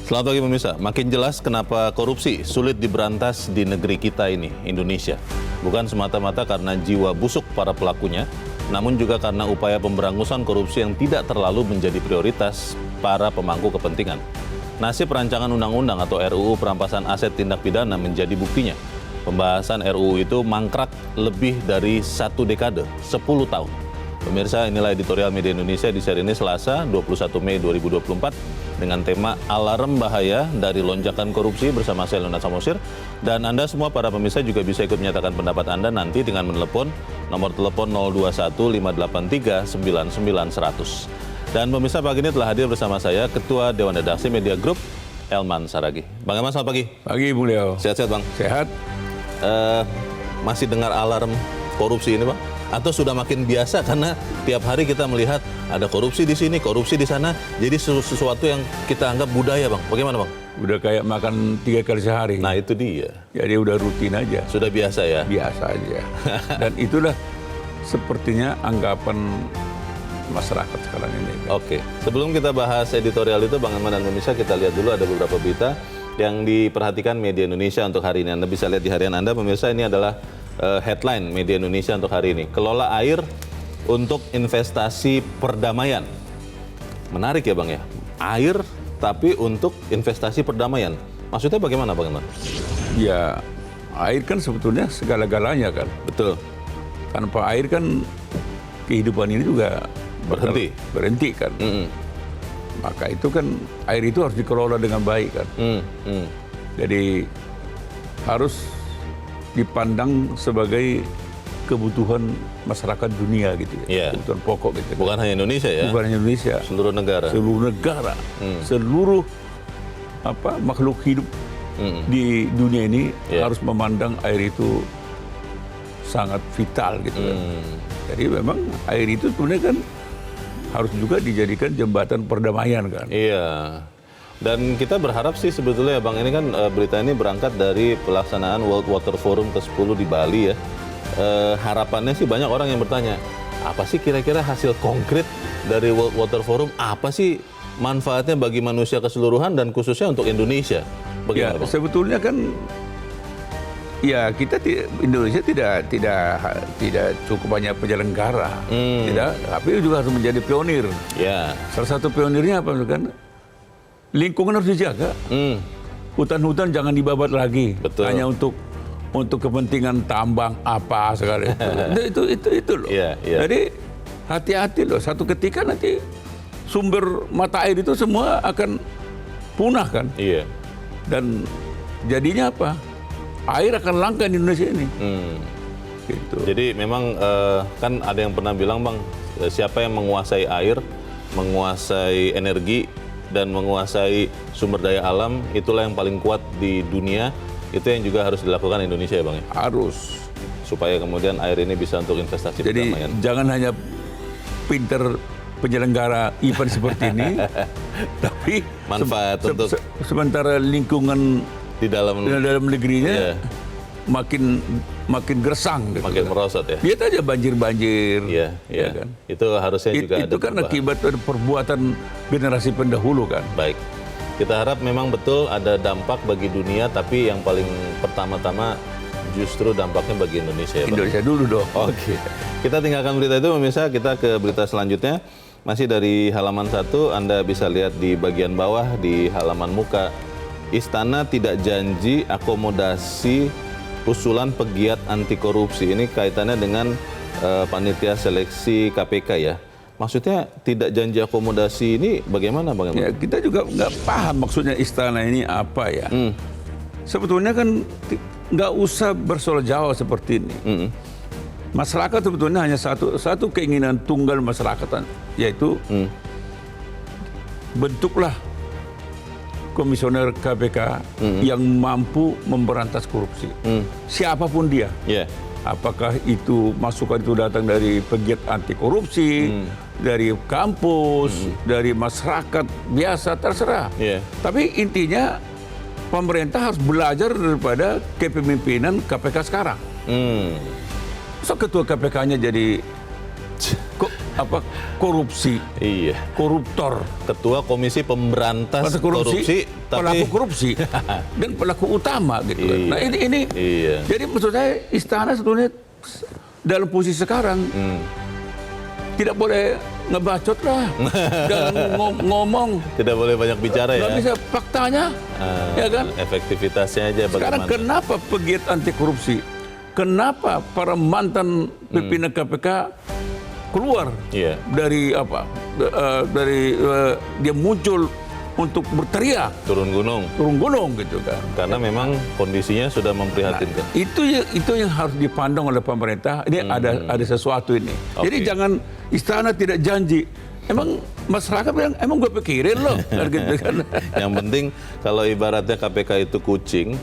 Selamat pagi pemirsa. Makin jelas kenapa korupsi sulit diberantas di negeri kita ini, Indonesia. Bukan semata-mata karena jiwa busuk para pelakunya, namun juga karena upaya pemberangusan korupsi yang tidak terlalu menjadi prioritas para pemangku kepentingan. Nasib rancangan undang-undang atau RUU perampasan aset tindak pidana menjadi buktinya. Pembahasan RUU itu mangkrak lebih dari 1 dekade, 10 tahun. Pemirsa, inilah editorial Media Indonesia di seri ini Selasa 21 Mei 2024 dengan tema Alarm Bahaya dari Lonjakan Korupsi bersama saya Leonard Samosir. Dan Anda semua para pemirsa juga bisa ikut menyatakan pendapat Anda nanti dengan menelepon nomor telepon 021-583-99-100. Dan pemirsa, pagi ini telah hadir bersama saya Ketua Dewan Redaksi Media Group, Elman Saragih. Bang Elman, selamat pagi. Pagi, Beliau. Sehat-sehat, Bang? Sehat. Masih dengar alarm korupsi ini, Bang? Atau sudah makin biasa karena tiap hari kita melihat ada korupsi di sini, korupsi di sana, jadi sesuatu yang kita anggap budaya, Bang. Bagaimana, Bang? Udah kayak makan 3 kali sehari. Nah, itu dia. Jadi udah rutin aja. Sudah biasa ya? Biasa aja. Dan itulah sepertinya anggapan masyarakat sekarang ini. Oke. Sebelum kita bahas editorial itu, Bang Elman dan pemirsa, kita lihat dulu ada beberapa berita yang diperhatikan Media Indonesia untuk hari ini. Anda bisa lihat di harian Anda, pemirsa, ini adalah headline Media Indonesia untuk hari ini. Kelola air untuk investasi perdamaian. Menarik ya, Bang ya? Air tapi untuk investasi perdamaian. Maksudnya bagaimana, Bang Elman? Ya, air kan sebetulnya segala-galanya kan. Betul. Tanpa air kan kehidupan ini juga berhenti kan. Maka itu kan air itu harus dikelola dengan baik kan. Jadi harus dipandang sebagai kebutuhan masyarakat dunia gitu ya. Kebutuhan pokok gitu. Bukan hanya Indonesia ya? Bukan hanya Indonesia. Seluruh negara. Seluruh negara. Seluruh makhluk hidup di dunia ini harus memandang air itu sangat vital gitu kan. Jadi memang air itu sebenarnya kan harus juga dijadikan jembatan perdamaian kan. Iya. Dan kita berharap sih sebetulnya, Bang, ini kan berita ini berangkat dari pelaksanaan World Water Forum ke-10 di Bali ya. Harapannya sih banyak orang yang bertanya, apa sih kira-kira hasil konkret dari World Water Forum? Apa sih manfaatnya bagi manusia keseluruhan dan khususnya untuk Indonesia? Bagaimana, Bang? Sebetulnya kan ya kita Indonesia tidak cukup banyak penyelenggara, tidak, tapi juga harus menjadi pionir. Ya. Salah satu pionirnya apa kan? Lingkungan harus dijaga. Hutan-hutan jangan dibabat lagi. Betul. Hanya untuk kepentingan tambang apa sekali itu loh. Jadi hati-hati loh. Satu ketika nanti sumber mata air itu semua akan punah kan. Iya. Dan jadinya apa? Air akan langka di Indonesia ini. Gitu. Jadi memang kan ada yang pernah bilang, Bang, siapa yang menguasai air, menguasai energi, dan menguasai sumber daya alam, itulah yang paling kuat di dunia. Itu yang juga harus dilakukan Indonesia ya, Bang ya? Harus. Supaya kemudian air ini bisa untuk investasi perdamaian. Jadi jangan hanya pinter penyelenggara event seperti ini, tapi manfaat untuk sementara lingkungan di dalam negerinya makin gersang gitu. Makin merosot ya. Lihat aja banjir-banjir. Iya. Kan? Itu harusnya juga ada. Itu kan akibat perbuatan generasi pendahulu kan. Baik. Kita harap memang betul ada dampak bagi dunia, tapi yang paling pertama-tama justru dampaknya bagi Indonesia ya, Bang? Indonesia dulu dong. Oke. Kita tinggalkan berita itu, pemirsa. Kita ke berita selanjutnya. Masih dari halaman 1, Anda bisa lihat di bagian bawah di halaman muka. Istana tidak janji akomodasi usulan pegiat anti korupsi. Ini kaitannya dengan panitia seleksi KPK ya. Maksudnya tidak janji akomodasi ini bagaimana, Bang? Ya, kita juga nggak paham maksudnya istana ini apa ya. Sebetulnya kan nggak usah bersoal jauh seperti ini. Masyarakat sebetulnya hanya satu keinginan tunggal masyarakat, yaitu bentuklah komisioner KPK yang mampu memberantas korupsi. Siapapun dia. Apakah itu masukan itu datang dari pegiat anti korupsi, dari kampus, dari masyarakat biasa, terserah. Tapi intinya pemerintah harus belajar daripada kepemimpinan KPK sekarang. So ketua KPK-nya jadi korupsi, Iya. koruptor, Ketua Komisi Pemberantas Korupsi, pelaku korupsi dan pelaku utama gitu. Iya. Nah ini Iya. jadi maksud saya istana sebetulnya dalam posisi sekarang tidak boleh ngebacot lah dan ngomong. Tidak boleh banyak bicara ya. Nggak bisa faktanya, ya kan? Efektivitasnya aja Sekarang bagaimana. kenapa pegiat anti korupsi? Kenapa para mantan pimpinan KPK keluar Iya. dari dia muncul untuk berteriak Turun gunung gitu kan? karena memang kondisinya sudah memprihatinkan. Itu yang harus dipandang oleh pemerintah. Ini ada sesuatu ini. Oke. Jadi jangan istana tidak janji. Emang masyarakat bilang emang gue pikirin loh, gitu kan? Yang penting kalau ibaratnya KPK itu kucing,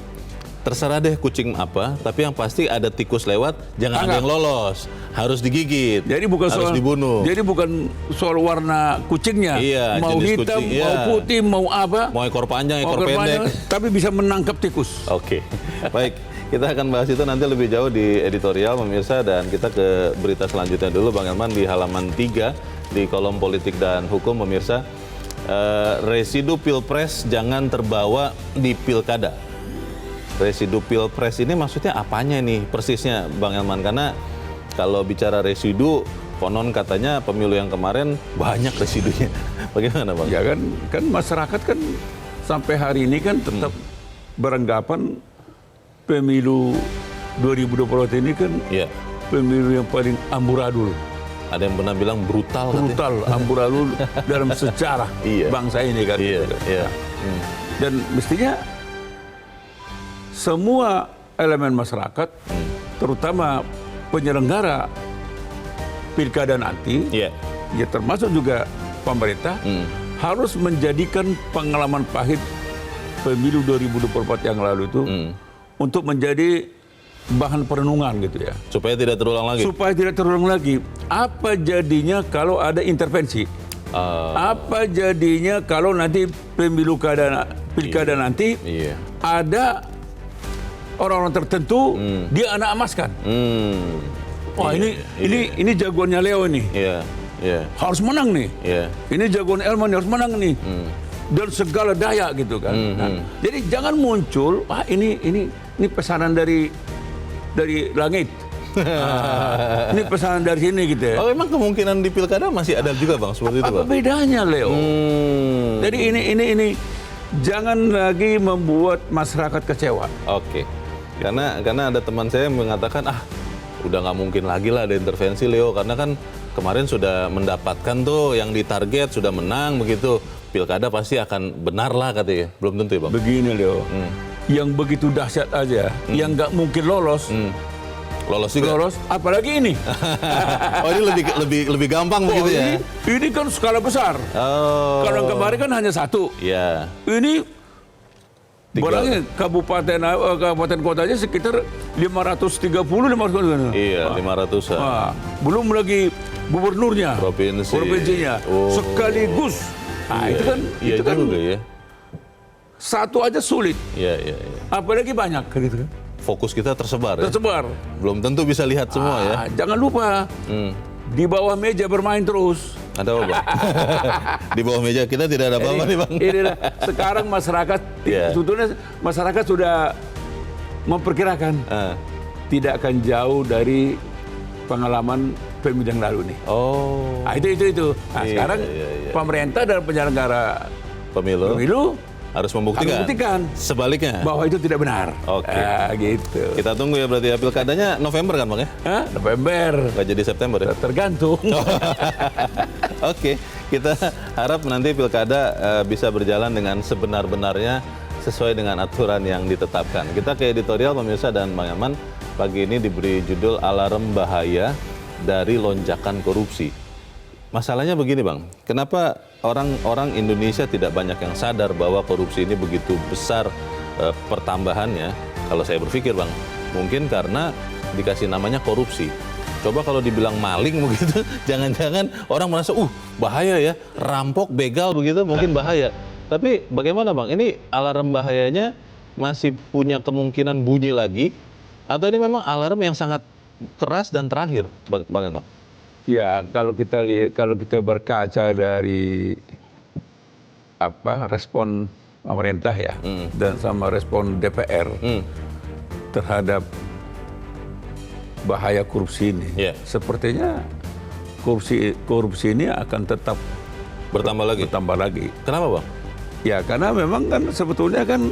terserah deh kucing apa, tapi yang pasti ada tikus lewat, jangan ada yang lolos, harus digigit, Jadi bukan harus dibunuh. Jadi bukan soal warna kucingnya, Iya, mau jenis hitam, kucing, mau iya. putih, mau apa, Mau ekor panjang, ekor mau pendek. kemana, tapi bisa menangkap tikus. Oke, baik. Kita akan bahas itu nanti lebih jauh di editorial pemirsa, dan kita ke berita selanjutnya dulu, Bang Elman, di halaman 3 di kolom politik dan hukum pemirsa. Residu pilpres jangan terbawa di pilkada. Residu pilpres ini maksudnya apanya nih persisnya, Bang Elman? Karena kalau bicara residu, konon katanya pemilu yang kemarin banyak residunya. Bagaimana, Bang? Ya kan masyarakat kan sampai hari ini kan tetap beranggapan pemilu 2024 ini kan Iya. pemilu yang paling amburadul. Ada yang pernah bilang brutal. katanya. Brutal, amburadul dalam sejarah Iya. bangsa ini kan. Iya, gitu kan. iya. Dan mestinya semua elemen masyarakat, terutama penyelenggara pilkada nanti, Iya. ya termasuk juga pemerintah, harus menjadikan pengalaman pahit pemilu 2024 yang lalu itu untuk menjadi bahan perenungan gitu ya. Supaya tidak terulang lagi. Supaya tidak terulang lagi. Apa jadinya kalau ada intervensi? Apa jadinya kalau nanti pilkada nanti Iya. ada orang-orang tertentu dia anak emaskan. Wah ini jagoannya Leo nih. Iya. Iya. Harus menang nih. Iya. Ini jagoan Elman harus menang nih. Dan segala daya gitu kan. Nah, jadi jangan muncul, ini pesanan dari langit. Ini pesanan dari sini gitu ya. Oh, emang kemungkinan di pilkada masih ada juga, Bang, seperti itu, Apa Bang? bedanya, Leo? Jadi ini jangan lagi membuat masyarakat kecewa. Oke. Karena ada teman saya yang mengatakan, udah nggak mungkin lagi lah ada intervensi, Leo, karena kan kemarin sudah mendapatkan tuh yang ditarget, sudah menang begitu. Pilkada pasti akan benar lah katanya. Belum tentu ya, Bang? Begini, Leo. Yang begitu dahsyat aja, yang nggak mungkin lolos, Lolos juga? lolos, apalagi ini. Oh, ini lebih gampang begitu ya? Ini kan skala besar. Oh. Kalau yang kemarin kan hanya satu. Iya. Ini Tiga. barangnya kabupaten kotanya sekitar 530. Iya, 500-an. Nah, belum lagi gubernurnya, Oh. provinsinya sekaligus. Nah, Iya, itu kan juga ya. satu aja sulit, Iya. apalagi banyak gitu kan. Fokus kita tersebar ya? Tersebar. Belum tentu bisa lihat semua ya. Jangan lupa di bawah meja bermain terus. Ada apa, Bang? Di bawah meja kita tidak ada apa-apa nih, Bang. Sekarang masyarakat, Iya. sebetulnya masyarakat sudah memperkirakan tidak akan jauh dari pengalaman pemilu yang lalu nih. Oh. Nah, itu. Nah, Iya, sekarang iya. pemerintah dan penyelenggara Pemilu harus membuktikan. Sebaliknya. bahwa itu tidak benar. Oke. Gitu. Kita tunggu ya berarti ya. Pilkadanya November kan, Bang ya? November. Nggak jadi September ya? Tergantung. Oke, kita harap nanti pilkada bisa berjalan dengan sebenar-benarnya sesuai dengan aturan yang ditetapkan. Kita ke editorial pemirsa dan Bang Elman. Pagi ini diberi judul Alarm Bahaya dari Lonjakan Korupsi. Masalahnya begini, Bang, kenapa orang Indonesia tidak banyak yang sadar bahwa korupsi ini begitu besar pertambahannya? Kalau saya berpikir, Bang, mungkin karena dikasih namanya korupsi. Coba kalau dibilang maling begitu, jangan-jangan orang merasa, bahaya ya, rampok, begal begitu, mungkin bahaya. Tapi bagaimana, Bang? Ini alarm bahayanya masih punya kemungkinan bunyi lagi, atau ini memang alarm yang sangat keras dan terakhir, Bang Elman? Ya, kalau kita berkaca dari respon pemerintah ya, dan sama respon DPR terhadap bahaya korupsi ini, sepertinya korupsi ini akan tetap bertambah lagi. Kenapa, Bang? Ya, karena memang kan sebetulnya kan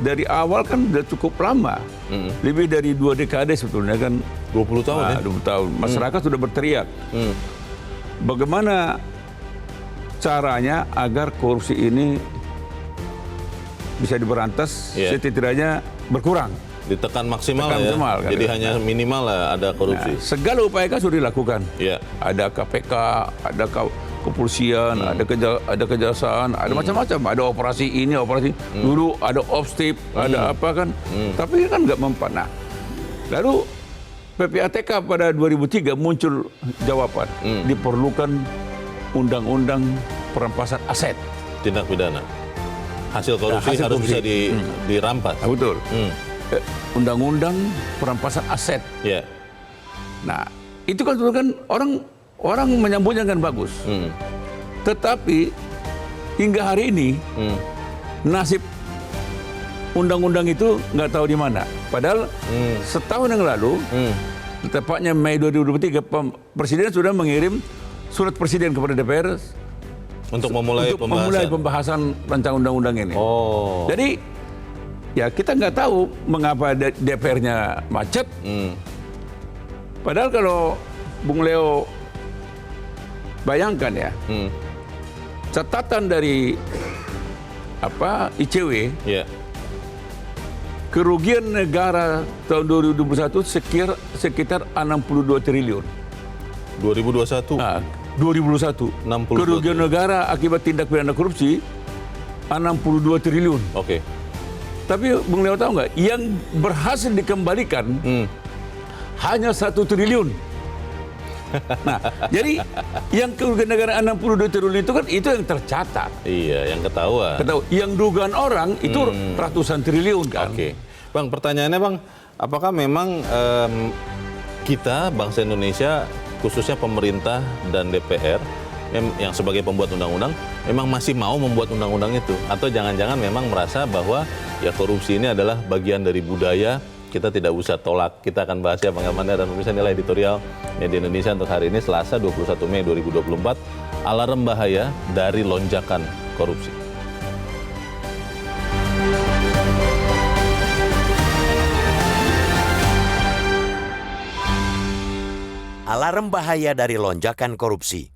dari awal kan sudah cukup lama, lebih dari 2 dekade sebetulnya kan. 20 tahun ya? 20 tahun. Masyarakat sudah berteriak. Bagaimana caranya agar korupsi ini bisa diberantas, setidaknya berkurang. Ditekan maksimal ya. Kan, jadi hanya minimal lah ada korupsi. Nah, segala upaya kan sudah dilakukan. Ada KPK, ada kepolisian, ada kejaksaan, ada macam-macam. Ada operasi ini, operasi dulu, ada Opstip, ada apa kan. Tapi kan nggak mempan. Nah, lalu PPATK pada 2003 muncul jawaban, diperlukan undang-undang perampasan aset. Tindak pidana. Hasil korupsi harus bisa dirampas. Nah, betul. Undang-undang perampasan aset. Nah, itu kan orang menyambutnya kan bagus. Tetapi hingga hari ini nasib undang-undang itu nggak tahu di mana. Padahal setahun yang lalu, tepatnya Mei 2023, Presiden sudah mengirim surat Presiden kepada DPR untuk memulai pembahasan rancangan undang-undang ini. Jadi ya kita nggak tahu mengapa DPR-nya macet. Padahal kalau Bung Leo bayangkan ya, catatan dari ICW, kerugian negara tahun 2021 sekitar 62 triliun. 2021? Nah, 2021. 62. Kerugian negara akibat tindak pidana korupsi 62 triliun. Oke. Tapi Bung Leo tahu nggak, yang berhasil dikembalikan hanya 1 triliun. Nah, jadi yang kerugian negara 62 triliun itu kan itu yang tercatat. Iya, yang ketahuan. Yang dugaan orang itu ratusan triliun kan. Oke. Bang, pertanyaannya Bang, apakah memang kita, bangsa Indonesia, khususnya pemerintah dan DPR, yang sebagai pembuat undang-undang, memang masih mau membuat undang-undang itu? Atau jangan-jangan memang merasa bahwa ya korupsi ini adalah bagian dari budaya, kita tidak usah tolak. Kita akan bahas ya Bang Amanda dan pemirsa, nilai editorial Media Indonesia untuk hari ini Selasa 21 Mei 2024, alarm bahaya dari lonjakan korupsi. Alarm bahaya dari lonjakan korupsi.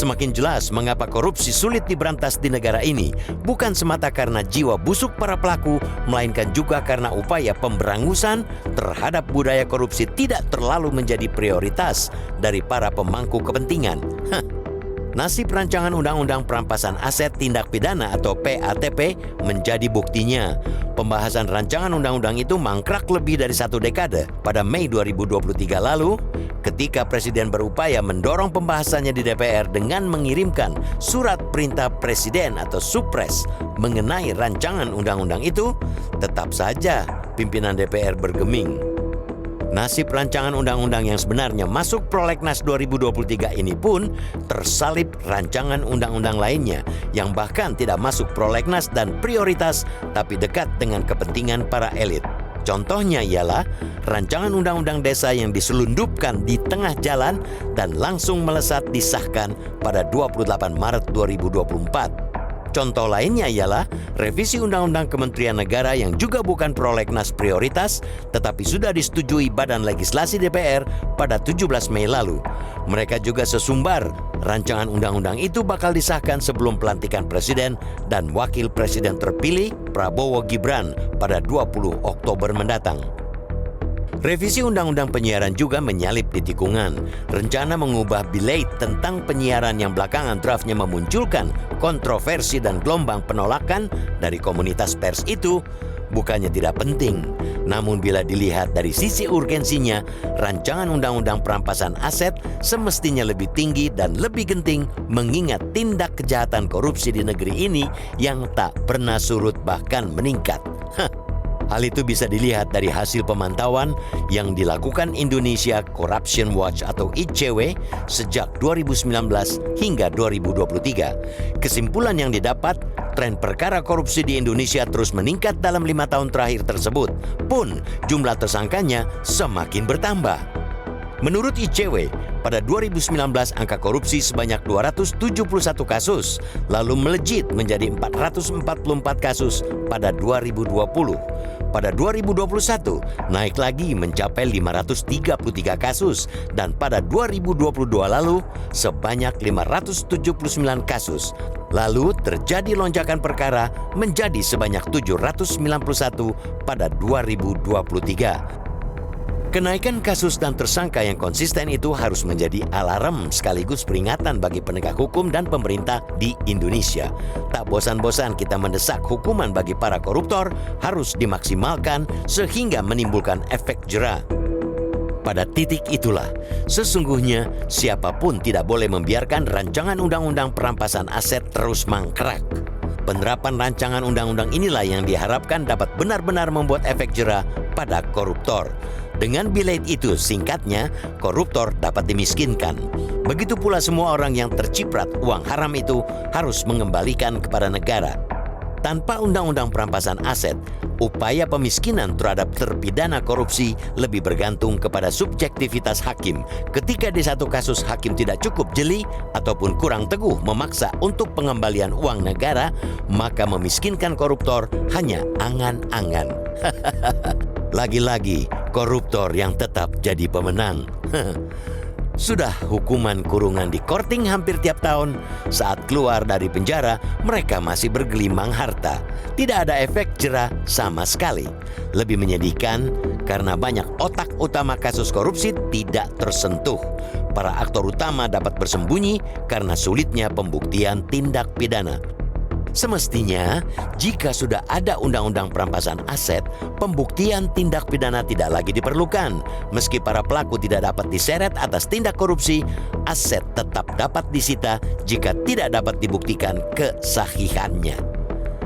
Semakin jelas mengapa korupsi sulit diberantas di negara ini, bukan semata karena jiwa busuk para pelaku, melainkan juga karena upaya pemberangusan terhadap budaya korupsi tidak terlalu menjadi prioritas dari para pemangku kepentingan. Nasib rancangan Undang-Undang Perampasan Aset Tindak Pidana atau PATP menjadi buktinya. Pembahasan rancangan undang-undang itu mangkrak lebih dari 1 dekade. Pada Mei 2023 lalu, ketika Presiden berupaya mendorong pembahasannya di DPR dengan mengirimkan surat perintah Presiden atau Supres mengenai rancangan undang-undang itu, tetap saja pimpinan DPR bergeming. Nasib rancangan undang-undang yang sebenarnya masuk prolegnas 2023 ini pun tersalip rancangan undang-undang lainnya yang bahkan tidak masuk prolegnas dan prioritas tapi dekat dengan kepentingan para elit. Contohnya ialah rancangan undang-undang desa yang diselundupkan di tengah jalan dan langsung melesat disahkan pada 28 Maret 2024. Contoh lainnya ialah revisi Undang-Undang Kementerian Negara yang juga bukan prolegnas prioritas tetapi sudah disetujui Badan Legislasi DPR pada 17 Mei lalu. Mereka juga sesumbar rancangan undang-undang itu bakal disahkan sebelum pelantikan Presiden dan Wakil Presiden terpilih Prabowo Gibran pada 20 Oktober mendatang. Revisi Undang-Undang Penyiaran juga menyalip di tikungan. Rencana mengubah Bilate tentang penyiaran yang belakangan draftnya memunculkan kontroversi dan gelombang penolakan dari komunitas pers itu bukannya tidak penting. Namun bila dilihat dari sisi urgensinya, rancangan undang-undang perampasan aset semestinya lebih tinggi dan lebih genting mengingat tindak kejahatan korupsi di negeri ini yang tak pernah surut bahkan meningkat. Hal itu bisa dilihat dari hasil pemantauan yang dilakukan Indonesia Corruption Watch atau ICW sejak 2019 hingga 2023. Kesimpulan yang didapat, tren perkara korupsi di Indonesia terus meningkat dalam 5 tahun terakhir tersebut, pun jumlah tersangkanya semakin bertambah. Menurut ICW, pada 2019 angka korupsi sebanyak 271 kasus, lalu melejit menjadi 444 kasus pada 2020. Pada 2021 naik lagi mencapai 533 kasus dan pada 2022 lalu sebanyak 579 kasus. Lalu terjadi lonjakan perkara menjadi sebanyak 791 pada 2023. Kenaikan kasus dan tersangka yang konsisten itu harus menjadi alarm sekaligus peringatan bagi penegak hukum dan pemerintah di Indonesia. Tak bosan-bosan kita mendesak hukuman bagi para koruptor harus dimaksimalkan sehingga menimbulkan efek jera. Pada titik itulah, sesungguhnya siapapun tidak boleh membiarkan rancangan undang-undang perampasan aset terus mangkrak. Penerapan rancangan undang-undang inilah yang diharapkan dapat benar-benar membuat efek jera pada koruptor. Dengan bilet itu, singkatnya, koruptor dapat dimiskinkan. Begitu pula semua orang yang terciprat uang haram itu harus mengembalikan kepada negara. Tanpa undang-undang perampasan aset, upaya pemiskinan terhadap terpidana korupsi lebih bergantung kepada subjektivitas hakim. Ketika di satu kasus hakim tidak cukup jeli ataupun kurang teguh memaksa untuk pengembalian uang negara, maka memiskinkan koruptor hanya angan-angan. Lagi-lagi, koruptor yang tetap jadi pemenang. Sudah hukuman kurungan di korting hampir tiap tahun, saat keluar dari penjara mereka masih bergelimang harta. Tidak ada efek jera sama sekali. Lebih menyedihkan karena banyak otak utama kasus korupsi tidak tersentuh. Para aktor utama dapat bersembunyi karena sulitnya pembuktian tindak pidana. Semestinya, jika sudah ada undang-undang perampasan aset, pembuktian tindak pidana tidak lagi diperlukan. Meski para pelaku tidak dapat diseret atas tindak korupsi, aset tetap dapat disita jika tidak dapat dibuktikan kesahihannya.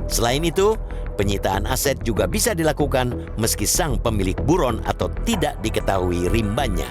Selain itu, penyitaan aset juga bisa dilakukan meski sang pemilik buron atau tidak diketahui rimbanya.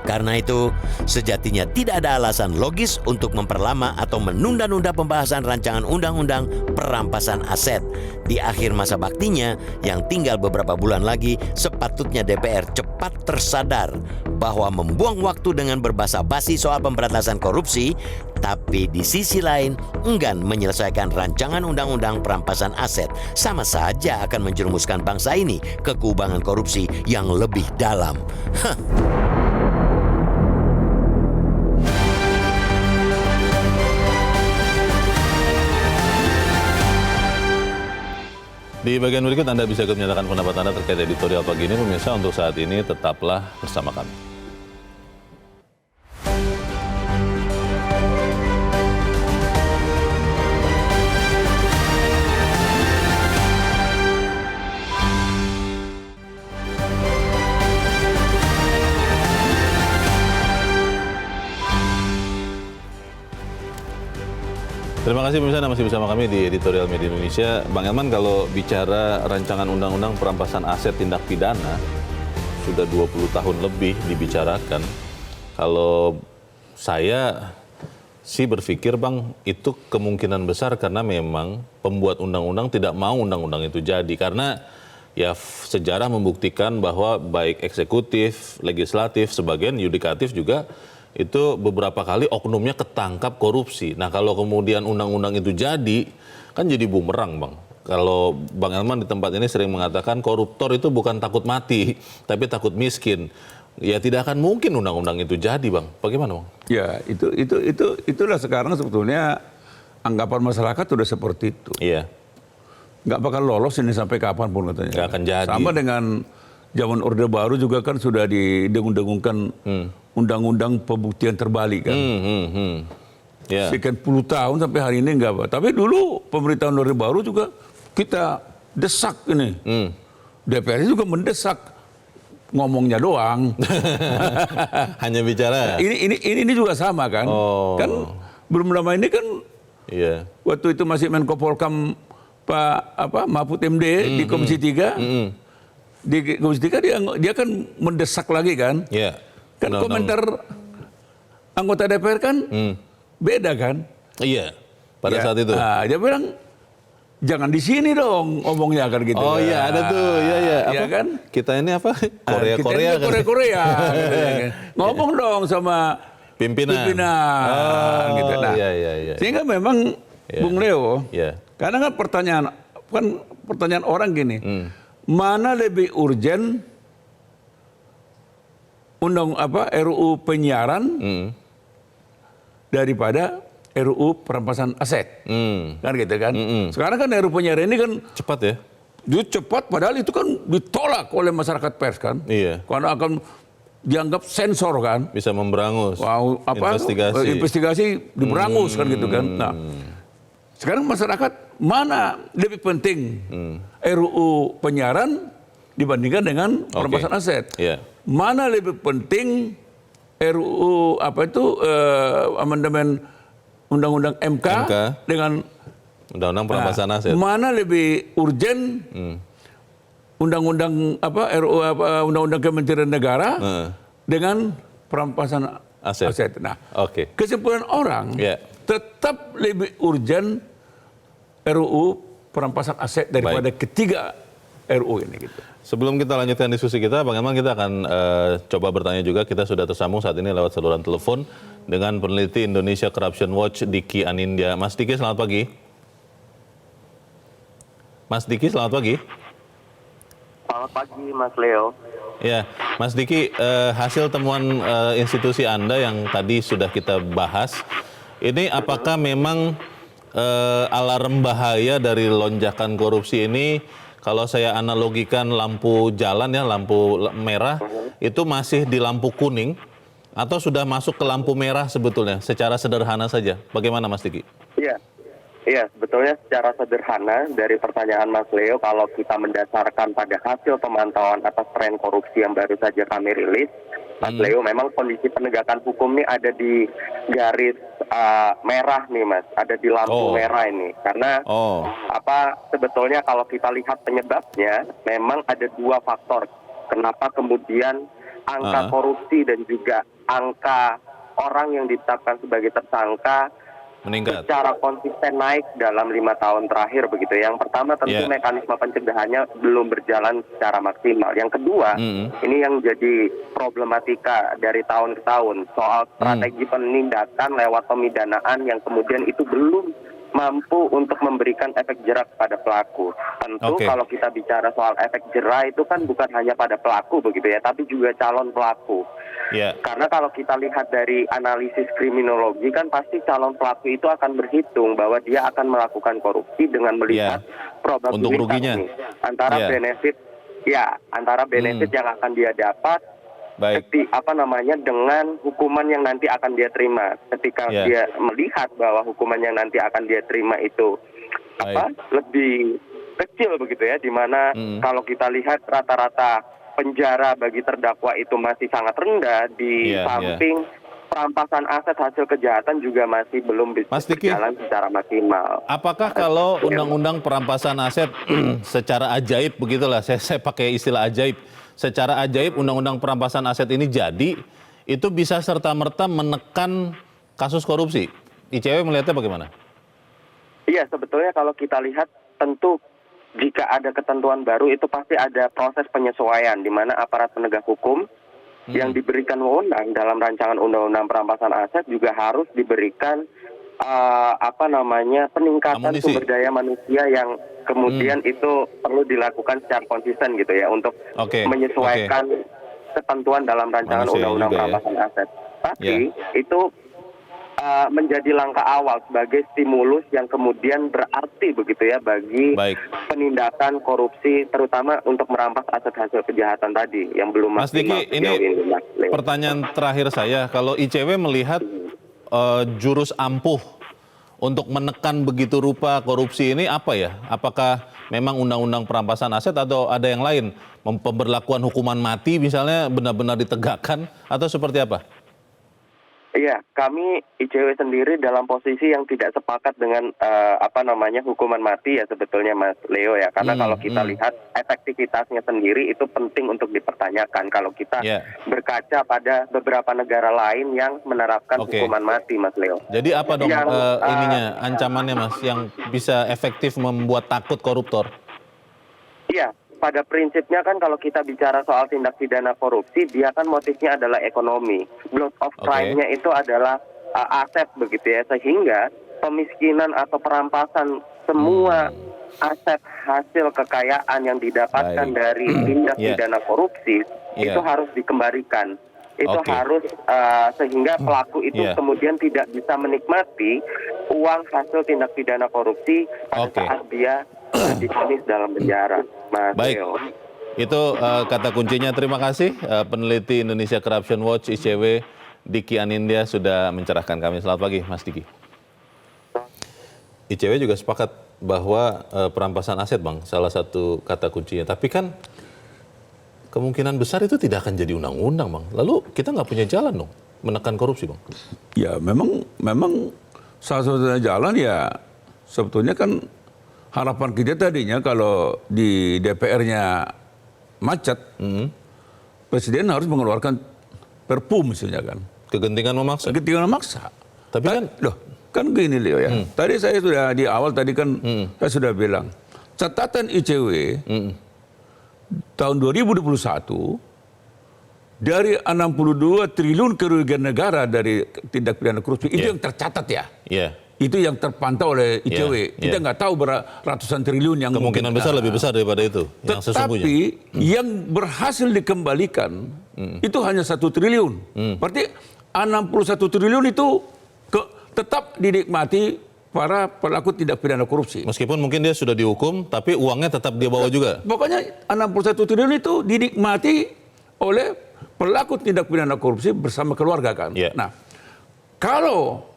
Karena itu, sejatinya tidak ada alasan logis untuk memperlama atau menunda-nunda pembahasan rancangan undang-undang perampasan aset. Di akhir masa baktinya, yang tinggal beberapa bulan lagi, sepatutnya DPR cepat tersadar bahwa membuang waktu dengan berbasa-basi soal pemberantasan korupsi, tapi di sisi lain enggan menyelesaikan rancangan undang-undang perampasan aset, sama saja akan menjerumuskan bangsa ini ke kubangan korupsi yang lebih dalam. Di bagian berikut Anda bisa ikut menyatakan pendapat Anda terkait editorial pagi ini. Pemirsa, untuk saat ini tetaplah bersama kami. Terima kasih pemirsa, Anda masih bersama kami di Editorial Media Indonesia. Bang Elman, kalau bicara rancangan undang-undang perampasan aset tindak pidana, sudah 20 tahun lebih dibicarakan. Kalau saya sih berpikir, Bang, itu kemungkinan besar karena memang pembuat undang-undang tidak mau undang-undang itu jadi. Karena ya sejarah membuktikan bahwa baik eksekutif, legislatif, sebagian yudikatif juga itu beberapa kali oknumnya ketangkap korupsi. Nah kalau kemudian undang-undang itu jadi, kan jadi bumerang, Bang. Kalau Bang Elman di tempat ini sering mengatakan koruptor itu bukan takut mati, tapi takut miskin. Ya tidak akan mungkin undang-undang itu jadi, Bang. Bagaimana, Bang? Ya itulah sekarang sebetulnya anggapan masyarakat sudah seperti itu. Iya. Nggak bakal lolos ini sampai kapanpun katanya. Nggak akan jadi. Sama dengan zaman Orde Baru juga kan sudah didengung-dengungkan undang-undang pembuktian terbalik kan. Yeah. Sekian puluh tahun sampai hari ini enggak apa. Tapi dulu pemerintahan Orde Baru juga kita desak ini. DPR juga mendesak, ngomongnya doang. Hanya bicara. Ini juga sama kan? Kan belum lama ini kan Iya. waktu itu masih Menko Polkam Pak Mahfud MD di Komisi 3. Di Komisi 3 dia kan mendesak lagi kan? Iya. Kan komentar anggota DPR kan beda kan? Iya. Pada Ya, saat itu. Nah, dia bilang jangan di sini dong ngomongnya kan gitu. Oh iya, ada tuh. Iya, iya. Iya Apa? kan? Kita ini apa? Korea-Korea kan. Korea-Korea. Ngomong dong sama Pimpinan. Oh, gitu. Nah, iya. sehingga memang Bung Leo, Iya. karena kan pertanyaan orang gini, mana lebih urgen RUU penyiaran daripada RUU perampasan aset, kan gitu kan? Sekarang kan RUU penyiaran ini kan Cepat ya? dia cepat, padahal itu kan ditolak oleh masyarakat pers kan? Iya. Karena akan dianggap sensor kan? Bisa memberangus. Wow, investigasi diberangus kan gitu kan? Nah, sekarang masyarakat mana lebih penting RUU penyiaran dibandingkan dengan perampasan aset? Iya. Mana lebih penting RUU amandemen Undang-Undang MK dengan Undang-Undang perampasan aset. mana lebih urgen RUU Undang-Undang Kementerian Negara dengan perampasan aset. Nah, kesimpulan orang tetap lebih urgen RUU perampasan aset daripada ketiga RUU ini gitu. Sebelum kita lanjutkan diskusi kita, Bang Eman, kita akan coba bertanya juga. Kita sudah tersambung saat ini lewat saluran telepon dengan peneliti Indonesia Corruption Watch, Diki Anindya. Mas Diki, selamat pagi. Mas Diki, selamat pagi. Selamat pagi, Mas Leo. Ya, Mas Diki, hasil temuan institusi Anda yang tadi sudah kita bahas, ini apakah memang alarm bahaya dari lonjakan korupsi ini? Kalau saya analogikan lampu jalan ya, lampu merah, itu masih di lampu kuning atau sudah masuk ke lampu merah sebetulnya, secara sederhana saja. Bagaimana Mas Diki? Iya, sebetulnya secara sederhana dari pertanyaan Mas Leo, kalau kita mendasarkan pada hasil pemantauan atas tren korupsi yang baru saja kami rilis, Mas Leo, memang kondisi penegakan hukum ini ada di garis merah nih Mas, ada di lampu merah ini. Karena sebetulnya kalau kita lihat penyebabnya, memang ada dua faktor. Kenapa kemudian angka korupsi dan juga angka orang yang ditetapkan sebagai tersangka meningkat secara konsisten naik dalam 5 tahun terakhir begitu. Yang pertama tentu mekanisme pencegahannya belum berjalan secara maksimal. Yang kedua, ini yang jadi problematika dari tahun ke tahun, soal strategi penindakan lewat pemidanaan yang kemudian itu belum mampu untuk memberikan efek jerak pada pelaku. Tentu kalau kita bicara soal efek jerak itu kan bukan hanya pada pelaku begitu ya, tapi juga calon pelaku. Karena kalau kita lihat dari analisis kriminologi kan pasti calon pelaku itu akan berhitung bahwa dia akan melakukan korupsi dengan melihat probabilitas nih, antara benefit antara benefit yang akan dia dapat dengan hukuman yang nanti akan dia terima. Ketika dia melihat bahwa hukuman yang nanti akan dia terima itu lebih kecil begitu ya, di mana kalau kita lihat rata-rata penjara bagi terdakwa itu masih sangat rendah, di samping perampasan aset hasil kejahatan juga masih belum bisa berjalan secara maksimal. Apakah kalau undang-undang perampasan aset secara ajaib begitulah, saya pakai istilah ajaib, secara ajaib undang-undang perampasan aset ini jadi, itu bisa serta-merta menekan kasus korupsi? ICW melihatnya bagaimana? Iya, sebetulnya kalau kita lihat tentu jika ada ketentuan baru itu pasti ada proses penyesuaian di mana aparat penegak hukum yang diberikan wewenang dalam rancangan undang-undang perampasan aset juga harus diberikan peningkatan sumber daya manusia yang kemudian itu perlu dilakukan secara konsisten gitu ya untuk menyesuaikan ketentuan dalam rancangan undang-undang perampasan aset. Tapi itu menjadi langkah awal sebagai stimulus yang kemudian berarti begitu ya bagi penindakan korupsi, terutama untuk merampas aset hasil kejahatan tadi yang belum Mas Diki, ini pertanyaan terakhir saya, kalau ICW melihat jurus ampuh untuk menekan begitu rupa korupsi ini apa ya? Apakah memang undang-undang perampasan aset atau ada yang lain? Pemberlakuan hukuman mati misalnya benar-benar ditegakkan atau seperti apa? Iya, kami ICW sendiri dalam posisi yang tidak sepakat dengan hukuman mati ya sebetulnya Mas Leo ya. Karena kalau kita lihat efektivitasnya sendiri itu penting untuk dipertanyakan. Kalau kita berkaca pada beberapa negara lain yang menerapkan hukuman mati, Mas Leo. Jadi apa dong ancamannya Mas yang bisa efektif membuat takut koruptor? Iya. Pada prinsipnya kan kalau kita bicara soal tindak pidana korupsi, dia kan motifnya adalah ekonomi. Blood of crime-nya itu adalah aset begitu ya. Sehingga pemiskinan atau perampasan semua aset hasil kekayaan yang didapatkan dari tindak pidana korupsi itu harus dikembalikan. Itu harus sehingga pelaku itu kemudian tidak bisa menikmati uang hasil tindak pidana korupsi pada saat dia divonis dalam penjara. Mas Baik, Leo. itu kata kuncinya. Terima kasih peneliti Indonesia Corruption Watch ICW Diki Anindya sudah mencerahkan kami. Selamat pagi Mas Diki. ICW juga sepakat bahwa perampasan aset Bang salah satu kata kuncinya. Tapi kan kemungkinan besar itu tidak akan jadi undang-undang Bang. Lalu kita nggak punya jalan dong menekan korupsi Bang. Ya memang salah satunya jalan ya sebetulnya kan harapan kita tadinya kalau di DPR-nya macet, Presiden harus mengeluarkan Perpu misalnya kan. Kegentingan memaksa. Kegentingan memaksa. Tapi kan, kan gini Leo ya. Tadi saya sudah di awal tadi kan saya sudah bilang catatan ICW tahun 2021 dari 62 triliun kerugian negara dari tindak pidana korupsi itu yang tercatat ya. Itu yang terpantau oleh ICW. Kita nggak tahu ratusan triliun yang kemungkinan besar lebih besar daripada itu. Tetapi yang berhasil dikembalikan itu hanya 1 triliun. Berarti 61 triliun itu tetap dinikmati para pelaku tindak pidana korupsi. Meskipun mungkin dia sudah dihukum, tapi uangnya tetap dia bawa juga. Pokoknya 61 triliun itu dinikmati oleh pelaku tindak pidana korupsi bersama keluarga kan. Nah, kalau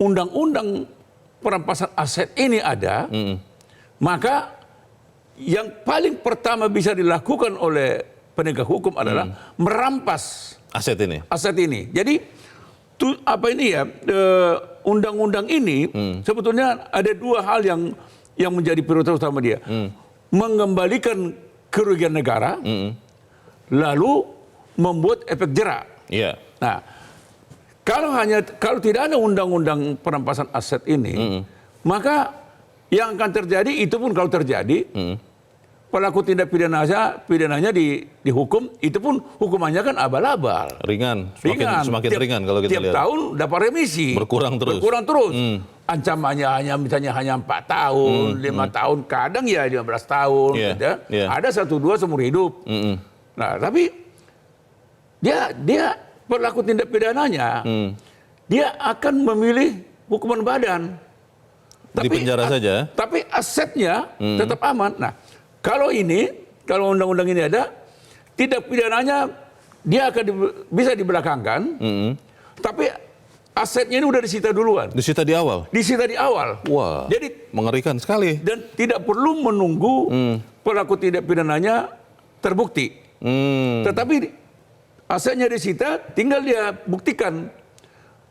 undang-undang perampasan aset ini ada, maka yang paling pertama bisa dilakukan oleh penegak hukum adalah merampas aset ini. Jadi undang-undang ini sebetulnya ada 2 hal yang menjadi prioritas utama dia. Mengembalikan kerugian negara, lalu membuat efek jerak. Nah, kalau tidak ada undang-undang perampasan aset ini, maka yang akan terjadi itu pun kalau terjadi, pelaku tindak pidananya dihukum, itu pun hukumannya kan abal-abal. Ringan. Semakin ringan kalau kita lihat. Tiap tahun dapat remisi. Berkurang terus. Ancamannya hanya 4 tahun, 5 tahun, kadang ya 15 tahun. Ada 1-2 seumur hidup. Nah, tapi dia pelaku tindak pidananya, dia akan memilih hukuman badan. Di penjara saja. Tapi asetnya tetap aman. Nah, kalau undang-undang ini ada, tindak pidananya dia akan bisa dibelakangkan, tapi asetnya ini udah disita duluan. Disita di awal? Disita di awal. Wah, jadi mengerikan sekali. Dan tidak perlu menunggu pelaku tindak pidananya terbukti. Tetapi asetnya disita, tinggal dia buktikan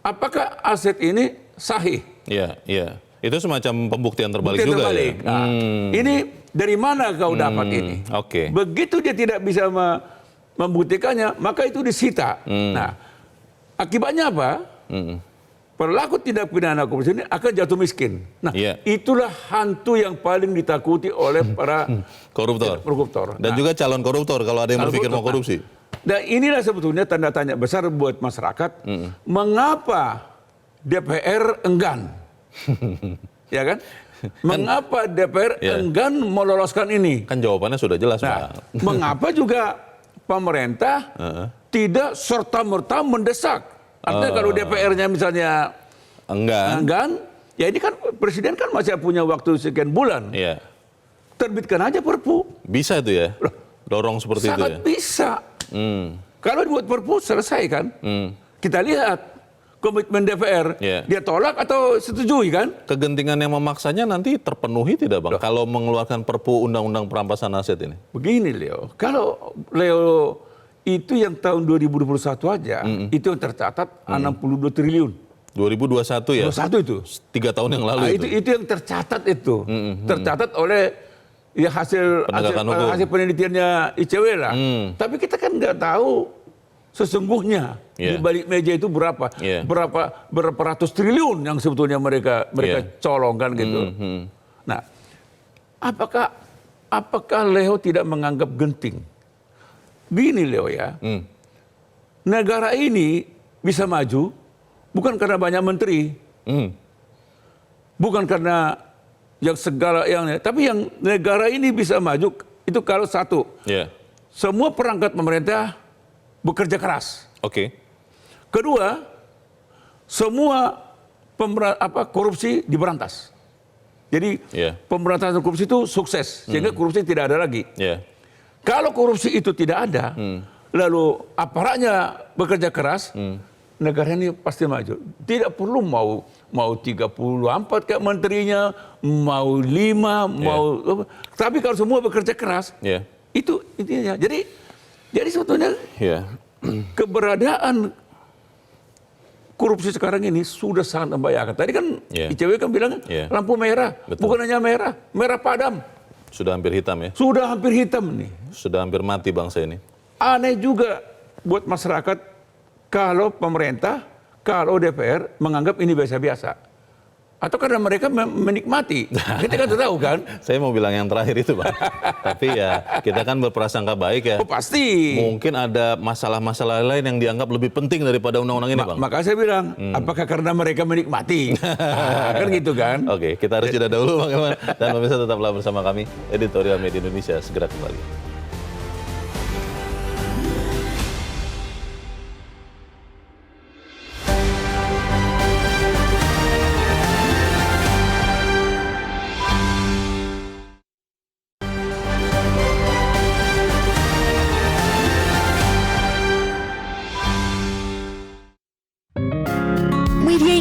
apakah aset ini sahih. Iya. Itu semacam pembuktian terbalik juga ya. Nah, ini dari mana kau dapat ini? Begitu dia tidak bisa membuktikannya, maka itu disita. Nah, akibatnya apa? Pelaku tindak pidana korupsi ini akan jatuh miskin. Nah, itulah hantu yang paling ditakuti oleh para koruptor. Dan juga calon koruptor kalau ada yang berpikir mau korupsi. Dan inilah sebetulnya tanda tanya besar buat masyarakat. Mengapa DPR enggan? Ya kan? Mengapa DPR enggan meloloskan ini? Kan jawabannya sudah jelas, Pak. Mengapa juga pemerintah tidak serta-merta mendesak? Artinya kalau DPR-nya misalnya enggan, ya ini kan Presiden kan masih punya waktu sekian bulan. Terbitkan aja Perpu. Bisa itu ya? Dorong seperti itu ya? Sangat bisa. Kalau dibuat Perpu selesai kan? Kita lihat komitmen DPR, dia tolak atau setujui kan? Kegentingan yang memaksanya nanti terpenuhi tidak Bang? Kalau mengeluarkan Perpu Undang-Undang Perampasan Aset ini? Begini Leo, kalau Leo itu yang tahun 2021 aja, itu yang tercatat 62 triliun. 2021 ya? 21 itu. 3 tahun yang lalu itu yang tercatat itu. Tercatat oleh ya hasil penelitiannya ICW lah. Tapi kita kan nggak tahu sesungguhnya di balik meja itu berapa ratus triliun yang sebetulnya mereka colongkan gitu. Nah, apakah Leo tidak menganggap genting? Gini Leo ya, negara ini bisa maju bukan karena banyak menteri, bukan karena yang segala tapi yang negara ini bisa maju itu kalau satu, semua perangkat pemerintah bekerja keras. Kedua, semua korupsi diberantas. Jadi pemberantasan korupsi itu sukses sehingga korupsi tidak ada lagi. Kalau korupsi itu tidak ada, lalu aparatnya bekerja keras, negara ini pasti maju. Tidak perlu mau 34 kayak menterinya, mau 5, tapi kalau semua bekerja keras, itu intinya. Jadi sebetulnya keberadaan korupsi sekarang ini sudah sangat membahayakan. Tadi kan ICW kan bilang lampu merah, bukan hanya merah, merah padam. Sudah hampir hitam ya? Sudah hampir hitam nih. Sudah hampir mati bangsa ini. Aneh juga buat masyarakat kalau pemerintah, kalau DPR menganggap ini biasa-biasa. Atau karena mereka menikmati. Kita kan tahu kan. Saya mau bilang yang terakhir itu Bang. Tapi ya kita kan berprasangka baik ya. Oh pasti. Mungkin ada masalah-masalah lain yang dianggap lebih penting daripada undang-undang ini Bang. Maka saya bilang, apakah karena mereka menikmati? Kan gitu kan. Oke, kita harus jeda dahulu Bang Elman. Dan pemirsa tetaplah bersama kami. Editorial Media Indonesia segera kembali.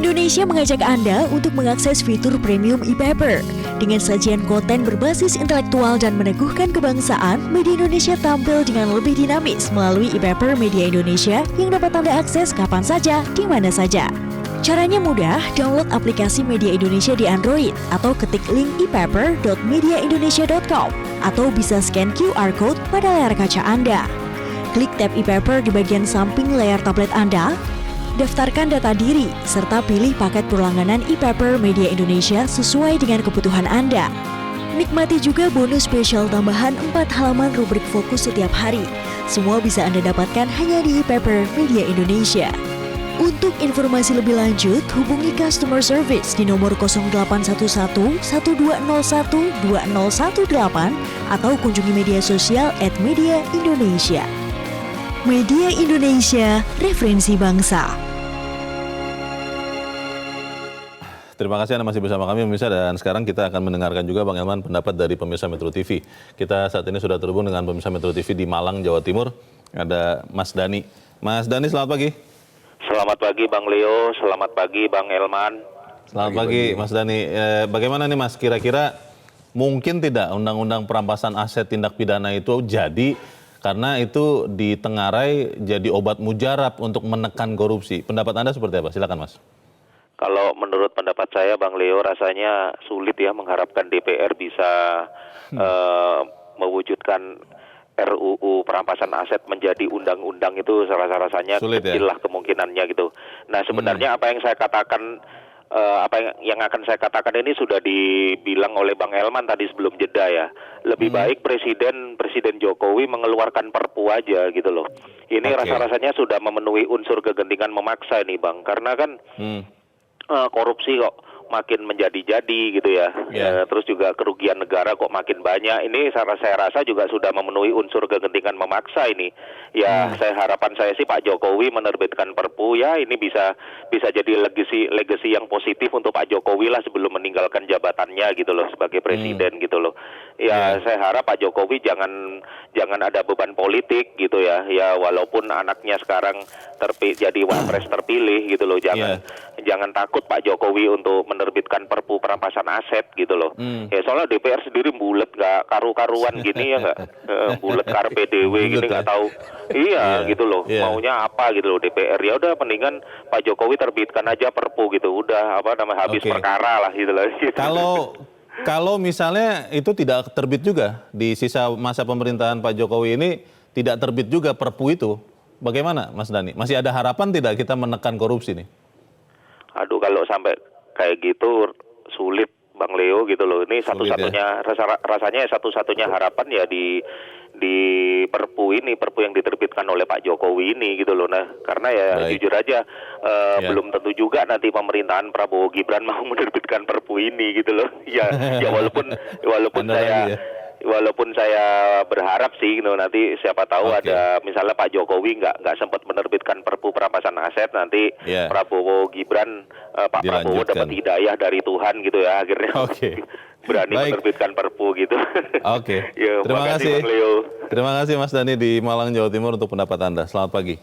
Indonesia mengajak Anda untuk mengakses fitur premium e-paper. Dengan sajian konten berbasis intelektual dan meneguhkan kebangsaan, Media Indonesia tampil dengan lebih dinamis melalui e-paper Media Indonesia yang dapat Anda akses kapan saja, di mana saja. Caranya mudah, download aplikasi Media Indonesia di Android atau ketik link e-paper.mediaindonesia.com atau bisa scan QR Code pada layar kaca Anda. Klik tab e-paper di bagian samping layar tablet Anda, daftarkan data diri, serta pilih paket berlangganan e-paper Media Indonesia sesuai dengan kebutuhan Anda. Nikmati juga bonus spesial tambahan 4 halaman rubrik fokus setiap hari. Semua bisa Anda dapatkan hanya di e-paper Media Indonesia. Untuk informasi lebih lanjut, hubungi customer service di nomor 0811 1201 2018 atau kunjungi media sosial @mediaindonesia. Media Indonesia, referensi bangsa. Terima kasih Anda masih bersama kami pemirsa, dan sekarang kita akan mendengarkan juga Bang Elman pendapat dari pemirsa Metro TV. Kita saat ini sudah terhubung dengan pemirsa Metro TV di Malang, Jawa Timur. Ada Mas Dani. Mas Dani, selamat pagi. Selamat pagi Bang Leo, selamat pagi Bang Elman. Selamat pagi Mas Dani. Bagaimana nih Mas, kira-kira mungkin tidak Undang-Undang Perampasan Aset Tindak Pidana itu jadi karena itu ditengarai jadi obat mujarab untuk menekan korupsi. Pendapat Anda seperti apa? Silakan Mas. Kalau menurut pendapat saya Bang Leo, rasanya sulit ya mengharapkan DPR bisa mewujudkan RUU perampasan aset menjadi undang-undang, itu rasanya kecil lah kemungkinannya gitu. Nah sebenarnya apa yang saya katakan, yang akan saya katakan ini sudah dibilang oleh Bang Elman tadi sebelum jeda ya. Lebih baik Presiden Jokowi mengeluarkan perpu aja gitu loh. Ini rasa-rasanya sudah memenuhi unsur kegentingan memaksa ini Bang, karena kan korupsi kok makin menjadi-jadi gitu ya. Terus juga kerugian negara kok makin banyak. Ini saya rasa juga sudah memenuhi unsur kegentingan memaksa ini. Ya, harapan saya sih Pak Jokowi menerbitkan Perpu ya, ini bisa jadi legacy yang positif untuk Pak Jokowi lah sebelum meninggalkan jabatannya gitu loh sebagai presiden gitu loh. Ya, saya harap Pak Jokowi jangan ada beban politik gitu ya. Ya, walaupun anaknya sekarang jadi wapres terpilih gitu loh. Jangan takut Pak Jokowi untuk menerbitkan Perpu perampasan aset gitu loh. Ya, soalnya DPR sendiri bulet nggak karu-karuan gini ya nggak, bulet karpe dewe gini nggak tahu. Iya gitu loh. Maunya apa gitu loh DPR. Ya udah mendingan Pak Jokowi terbitkan aja Perpu gitu. Udah habis perkara lah gitu loh. Kalau misalnya itu tidak terbit juga di sisa masa pemerintahan Pak Jokowi ini, tidak terbit juga Perpu itu, bagaimana Mas Dhani? Masih ada harapan tidak kita menekan korupsi nih? Aduh, kalau sampai kayak gitu sulit Bang Leo gitu loh. Ini satu-satunya rasanya satu-satunya harapan ya di Perpu ini, Perpu yang diterbitkan oleh Pak Jokowi ini gitu loh. Nah, karena ya jujur aja belum tentu juga nanti pemerintahan Prabowo Gibran mau menerbitkan Perpu ini gitu loh. Ya walaupun saya berharap sih gitu, nanti siapa tahu ada misalnya Pak Jokowi nggak sempat menerbitkan Perpu perampasan aset, nanti Prabowo Gibran Pak Prabowo dapat hidayah dari Tuhan gitu ya akhirnya berani menerbitkan Perpu gitu. Ya, terima kasih Bang Leo. Terima kasih Mas Dhani di Malang, Jawa Timur untuk pendapat Anda. Selamat pagi.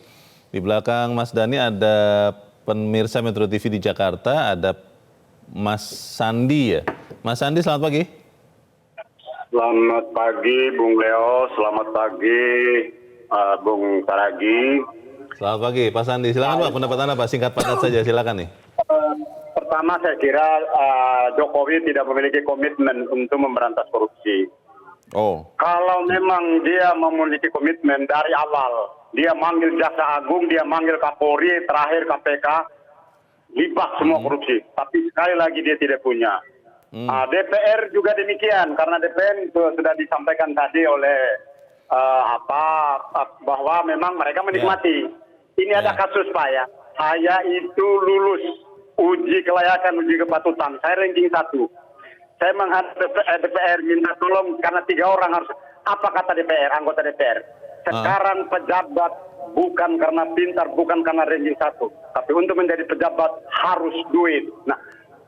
Di belakang Mas Dhani ada pemirsa Metro TV di Jakarta, ada Mas Sandi ya. Mas Sandi, selamat pagi. Selamat pagi Bung Leo, selamat pagi Bung Saragi. Selamat pagi Pak Sandi, silakan Pak, pendapat Anda Pak, singkat padat saja, silakan nih. Pertama saya kira Jokowi tidak memiliki komitmen untuk memberantas korupsi. Kalau memang dia memiliki komitmen dari awal, dia manggil Jaksa Agung, dia manggil Kapolri, terakhir KPK, libat semua korupsi. Tapi sekali lagi dia tidak punya. DPR juga demikian, karena DPR itu sudah disampaikan tadi oleh bahwa memang mereka menikmati. Ini ada kasus Pak ya, saya itu lulus uji kelayakan, uji kepatutan, saya ranking 1. Saya menghadap DPR minta tolong karena 3 orang harus. Apa kata DPR, anggota DPR? Sekarang pejabat bukan karena pintar, bukan karena ranking 1, tapi untuk menjadi pejabat harus duit. Nah,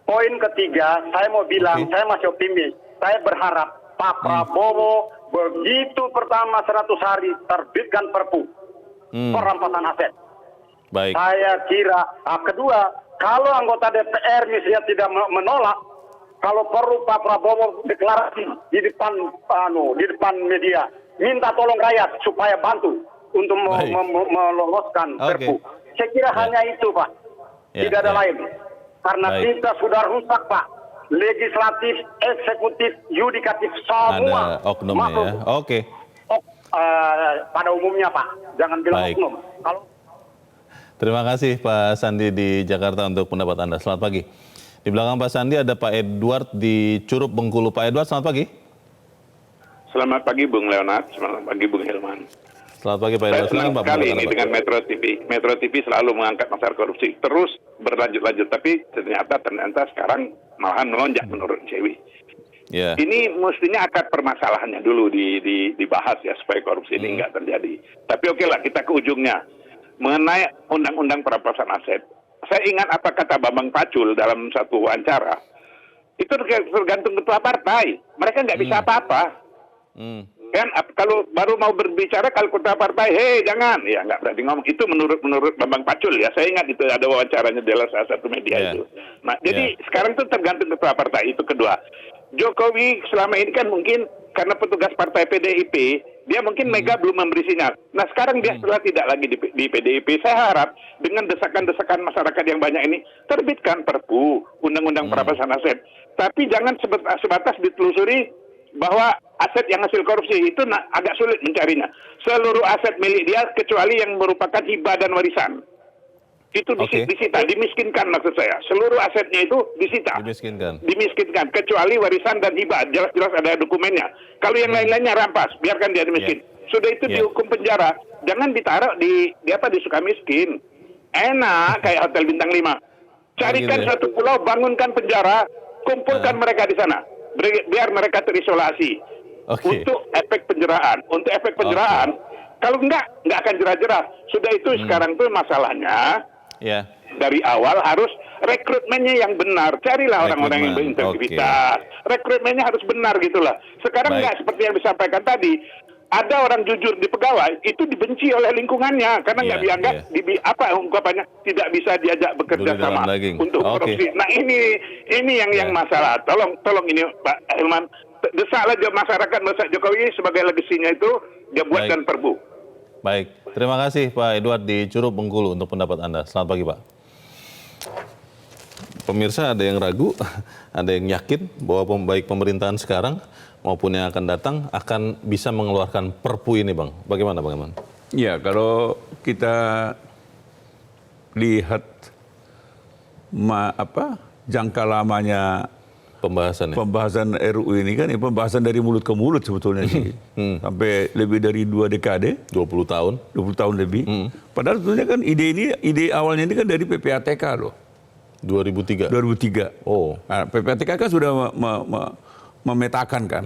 poin ketiga, saya mau bilang, saya masih optimis. Saya berharap Pak Prabowo begitu pertama 100 hari terbitkan Perpu perampasan aset. Baik. Saya kira, kedua, kalau anggota DPR misalnya tidak menolak, kalau perlu Pak Prabowo deklarasi di depan media, minta tolong rakyat supaya bantu untuk meloloskan Perpu. Saya kira hanya itu Pak, tidak ada lain. Karena kita sudah rusak Pak, legislatif, eksekutif, yudikatif, semua. Ada oknumnya ya. Pada umumnya Pak, jangan bilang oknum. Terima kasih Pak Sandi di Jakarta untuk pendapat Anda. Selamat pagi. Di belakang Pak Sandi ada Pak Edward di Curup, Bengkulu. Pak Edward, selamat pagi. Selamat pagi Bung Leonard, selamat pagi Bung Hilman. Selamat pagi Pak Edward. Saya senang sekali ini dengan Metro TV. Metro TV selalu mengangkat masalah korupsi. Terus berlanjut-lanjut, tapi ternyata sekarang malahan melonjak menurut Cewi. Ini mestinya akar permasalahannya dulu dibahas ya, supaya korupsi ini nggak terjadi. Tapi oke lah, kita ke ujungnya. Mengenai undang-undang perampasan aset. Saya ingat apa kata Bambang Pacul dalam satu wawancara. Itu tergantung ketua partai. Mereka nggak bisa apa-apa. Kan kalau baru mau berbicara kalau ketua partai, jangan. Ya nggak berarti ngomong. Itu menurut Bambang Pacul ya. Saya ingat itu ada wawancaranya di salah satu media itu. Nah, jadi sekarang itu tergantung ketua partai. Itu kedua. Jokowi selama ini kan mungkin karena petugas partai PDIP, dia mungkin Mega belum memberi sinyal. Nah sekarang dia setelah tidak lagi di PDIP, saya harap dengan desakan-desakan masyarakat yang banyak ini, terbitkan Perpu, Undang-Undang Perampasan Aset. Tapi jangan sebatas ditelusuri bahwa aset yang hasil korupsi itu agak sulit mencarinya. Seluruh aset milik dia kecuali yang merupakan hibah dan warisan. Itu disita, dimiskinkan maksud saya. Seluruh asetnya itu disita. Dimiskinkan, kecuali warisan dan hibah. Jelas-jelas ada dokumennya. Kalau yang lain-lainnya rampas, biarkan dia dimiskin. Sudah itu dihukum penjara. Jangan ditaruh di Sukamiskin. Enak kayak Hotel Bintang 5. Carikan gitu ya. satu pulau, bangunkan penjara, kumpulkan mereka di sana. Biar mereka terisolasi. Oke. Untuk efek penjeraan. Untuk efek penjeraan, kalau nggak akan jerah-jerah. Sudah itu sekarang tuh masalahnya, Ya. dari awal harus rekrutmennya yang benar. Carilah orang-orang yang berintegritas. Rekrutmennya harus benar gitulah. Sekarang nggak seperti yang disampaikan tadi. Ada orang jujur di pegawai itu dibenci oleh lingkungannya karena nggak dianggap apa ungkapannya tidak bisa diajak bekerja sama untuk korupsi. Nah ini yang masalah. Tolong ini Pak Hilman, desaklah masyarakat desak Jokowi sebagai legasinya itu dia buatkan perbu. Baik, terima kasih Pak Edward di Curug Bengkulu untuk pendapat Anda. Selamat pagi Pak. Pemirsa, ada yang ragu, ada yang yakin bahwa baik pemerintahan sekarang maupun yang akan datang akan bisa mengeluarkan Perpu ini, Bang. Bagaimana, Bang Eman? Ya, kalau kita lihat jangka lamanya pembahasan RUU ini kan, pembahasan dari mulut ke mulut sebetulnya sih. Sampai lebih dari 2 dekade. 20 tahun. 20 tahun lebih. Padahal sebetulnya kan ide awalnya ini kan dari PPATK loh. 2003. Oh. Nah, PPATK kan sudah memetakan kan.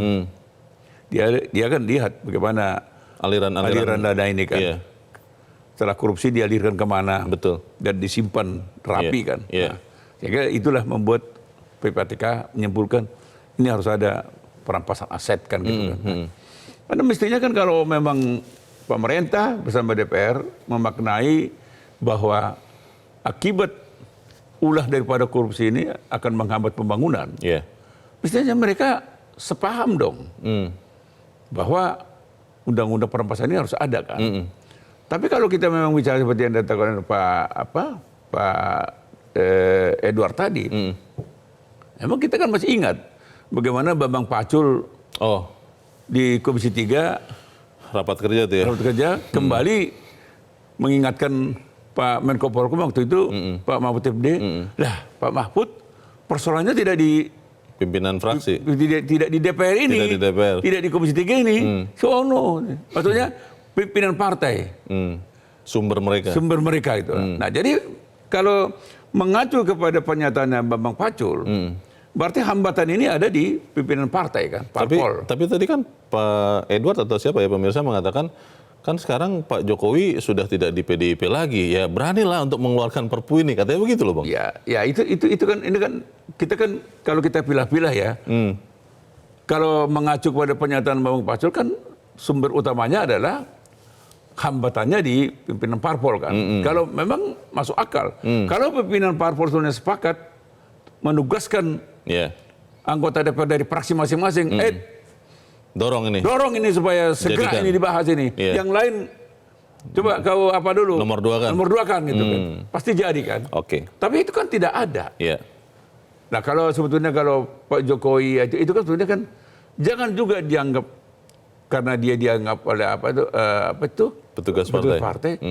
Dia kan lihat bagaimana aliran dana ini kan. Iya. Setelah korupsi dialirkan kemana. Betul. Dan disimpan rapi kan. Iya. Nah, sehingga itulah membuat PPATK menyimpulkan ini harus ada perampasan aset kan gitu kan. Karena mestinya kan kalau memang pemerintah bersama DPR memaknai bahwa akibat ulah daripada korupsi ini akan menghambat pembangunan. Yeah. Mestinya mereka sepaham dong bahwa undang-undang perampasan ini harus ada kan. Tapi kalau kita memang bicara seperti yang dikatakan Pak Edward tadi, emang kita kan masih ingat bagaimana Bambang Pacul di Komisi 3 rapat kerja tuh ya. Rapat kerja kembali mengingatkan Pak Menko Polhukam waktu itu Pak Mahfud MD, lah Pak Mahfud persoalannya tidak di pimpinan fraksi, tidak di DPR ini, tidak di Komisi 3 ini, sono, maksudnya pimpinan partai, sumber mereka itu. Nah jadi kalau mengacu kepada pernyataannya Bambang Pacul, berarti hambatan ini ada di pimpinan partai kan, parpol. Tapi tadi kan Pak Edward atau siapa ya pemirsa mengatakan kan sekarang Pak Jokowi sudah tidak di PDIP lagi, ya beranilah untuk mengeluarkan Perpu ini, katanya begitu loh Bang. Ya itu kan ini kan kita kan kalau kita pilah-pilah ya, kalau mengacu kepada pernyataan Bambang Pacul kan sumber utamanya adalah hambatannya di pimpinan parpol kan. Kalau memang masuk akal, kalau pimpinan parpol sebenarnya sepakat menugaskan anggota DPR dari fraksi masing-masing, dorong ini supaya segera ini dibahas ini. Yang lain coba kau apa dulu? Nomor 2 kan gitu kan. Pasti jadi kan. Tapi itu kan tidak ada. Nah kalau sebetulnya kalau Pak Jokowi itu kan sebetulnya kan jangan juga dianggap karena dia dianggap oleh apa itu petugas partai.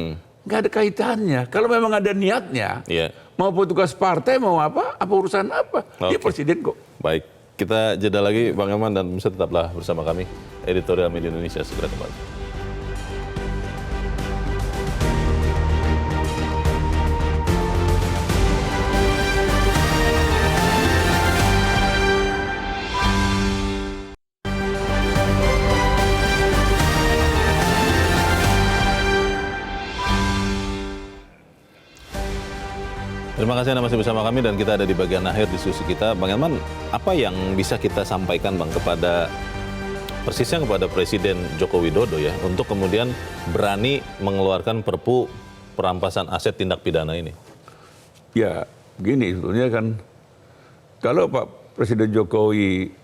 Nggak ada kaitannya. Kalau memang ada niatnya, mau petugas partai mau apa urusan apa? Dia presiden kok. Baik. Kita jeda lagi Bang Eman dan bisa tetaplah bersama kami. Editorial Media Indonesia segera kembali. Terima kasih Anda masih bersama kami dan kita ada di bagian akhir diskusi kita. Bang Elman, apa yang bisa kita sampaikan Bang persisnya kepada Presiden Joko Widodo ya untuk kemudian berani mengeluarkan Perpu perampasan aset tindak pidana ini? Ya, begini sebetulnya kan kalau Pak Presiden Jokowi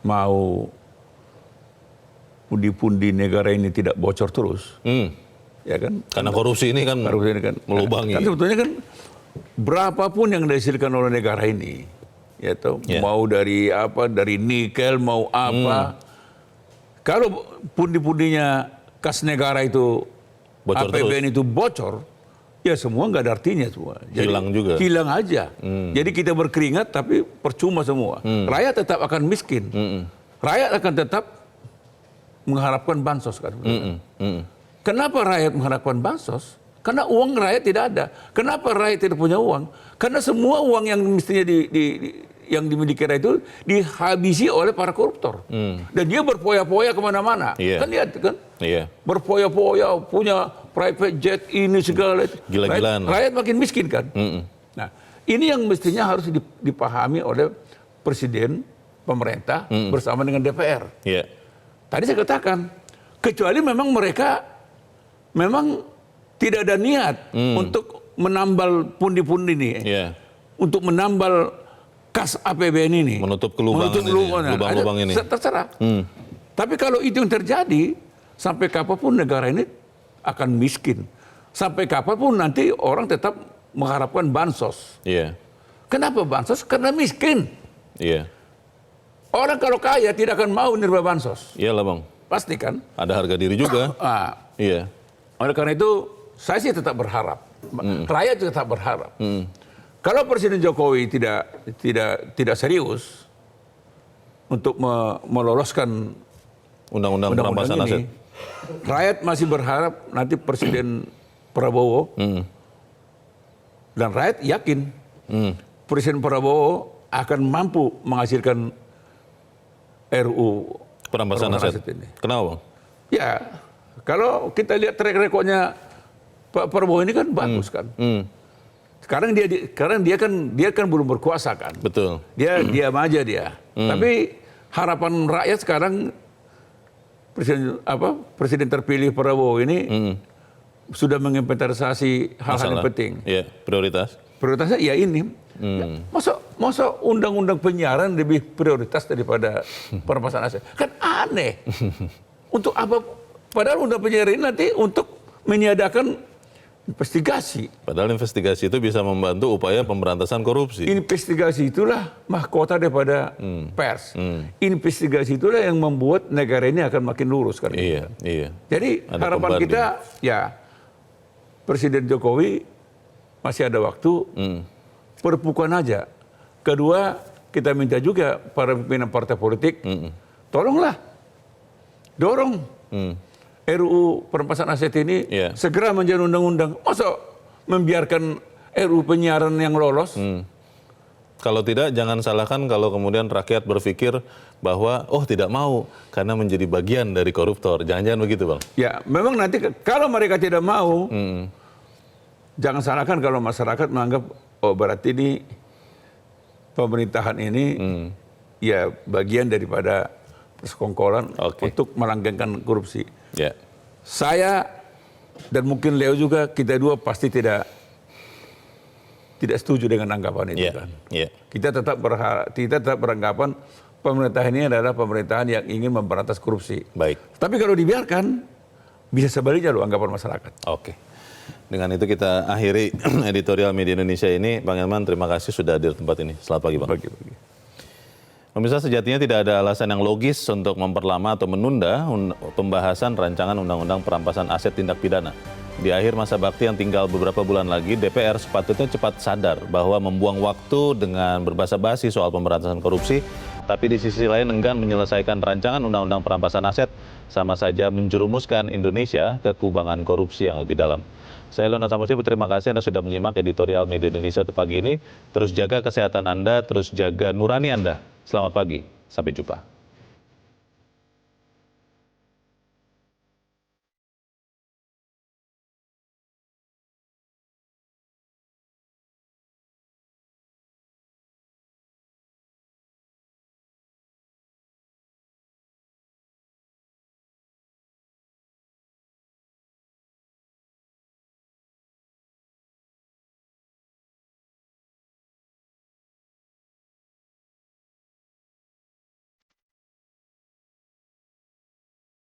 mau pundi-pundi negara ini tidak bocor terus, ya kan? Karena korupsi ini kan melubangi. Kan sebetulnya kan berapapun yang dihasilkan oleh negara ini, ya toh, mau dari nikel mau apa, kalau pundi-pundinya kas negara itu bocor APBN itu bocor, ya semua nggak ada artinya semua. Jadi, hilang aja. Jadi kita berkeringat tapi percuma semua. Rakyat tetap akan miskin. Rakyat akan tetap mengharapkan bansos kan. Kenapa rakyat mengharapkan bansos? Karena uang rakyat tidak ada. Kenapa rakyat tidak punya uang? Karena semua uang yang mestinya yang dimiliki rakyat itu dihabisi oleh para koruptor. Dan dia berpoya-poya kemana-mana. Kan lihat kan? Berpoya-poya, punya private jet ini segala. Gila-gilaan. Rakyat makin miskin kan? Nah, ini yang mestinya harus dipahami oleh Presiden, pemerintah bersama dengan DPR. Tadi saya katakan, kecuali memang mereka memang tidak ada niat untuk menambal pundi-pundi ini, untuk menambal kas APBN ini, menutup lubang-lubang ini. Terserah. Tapi kalau itu yang terjadi, sampai kapanpun negara ini akan miskin. Sampai kapanpun nanti orang tetap mengharapkan bansos. Kenapa bansos? Karena miskin. Orang kalau kaya tidak akan mau menerima bansos. Iyalah Bang. Pasti kan? Ada harga diri juga. Oleh karena itu, saya sih tetap berharap, rakyat juga tetap berharap. Kalau Presiden Jokowi tidak serius untuk meloloskan undang-undang perampasan aset, rakyat masih berharap nanti Presiden Prabowo dan rakyat yakin Presiden Prabowo akan mampu menghasilkan RUU perampasan aset ini. Kenapa Bang? Ya, kalau kita lihat track recordnya Pak Prabowo ini kan bagus kan. Sekarang dia kan belum berkuasa kan. Betul. Dia diam aja dia. Tapi harapan rakyat sekarang presiden terpilih Prabowo ini sudah menginventarisasi hal-hal yang penting. Prioritas. Prioritasnya ya ini. Masa undang-undang penyiaran lebih prioritas daripada perampasan aset? Kan aneh. Untuk apa? Padahal undang penyiaran ini nanti untuk meniadakan investigasi. Padahal investigasi itu bisa membantu upaya pemberantasan korupsi. Investigasi itulah mahkota daripada pers. Investigasi itulah yang membuat negara ini akan makin lurus kan. Iya. Jadi ada harapan kita ya Presiden Jokowi masih ada waktu, perpukan aja. Kedua, kita minta juga para pimpinan partai politik, tolonglah dorong RUU perampasan aset ini segera menjadi undang-undang. Masa membiarkan RUU penyiaran yang lolos? Kalau tidak, jangan salahkan kalau kemudian rakyat berpikir bahwa tidak mau karena menjadi bagian dari koruptor. Jangan-jangan begitu Bang? Ya, memang nanti kalau mereka tidak mau, jangan salahkan kalau masyarakat menganggap berarti ini pemerintahan ini ya bagian daripada persekongkolan untuk melanggengkan korupsi. Saya dan mungkin Leo juga, kita dua pasti tidak setuju dengan anggapan itu kan. Kita tetap beranggapan pemerintah ini adalah pemerintahan yang ingin memberantas korupsi. Baik. Tapi kalau dibiarkan bisa sebaliknya loh anggapan masyarakat. Oke. Dengan itu kita akhiri editorial Media Indonesia ini. Bang Elman, terima kasih sudah hadir di tempat ini. Selamat pagi Bang. Pagi. Pemirsa, sejatinya tidak ada alasan yang logis untuk memperlama atau menunda pembahasan rancangan undang-undang perampasan aset tindak pidana. Di akhir masa bakti yang tinggal beberapa bulan lagi, DPR sepatutnya cepat sadar bahwa membuang waktu dengan berbasa-basi soal pemberantasan korupsi, tapi di sisi lain enggan menyelesaikan rancangan undang-undang perampasan aset, sama saja menjerumuskan Indonesia ke kubangan korupsi yang lebih dalam. Saya Leonard Samosir, terima kasih Anda sudah menyimak editorial Media Indonesia pagi ini. Terus jaga kesehatan Anda, terus jaga nurani Anda. Selamat pagi, sampai jumpa.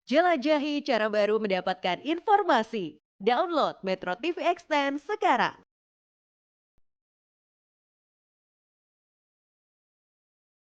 Jelajahi cara baru mendapatkan informasi. Download Metro TV Extend sekarang.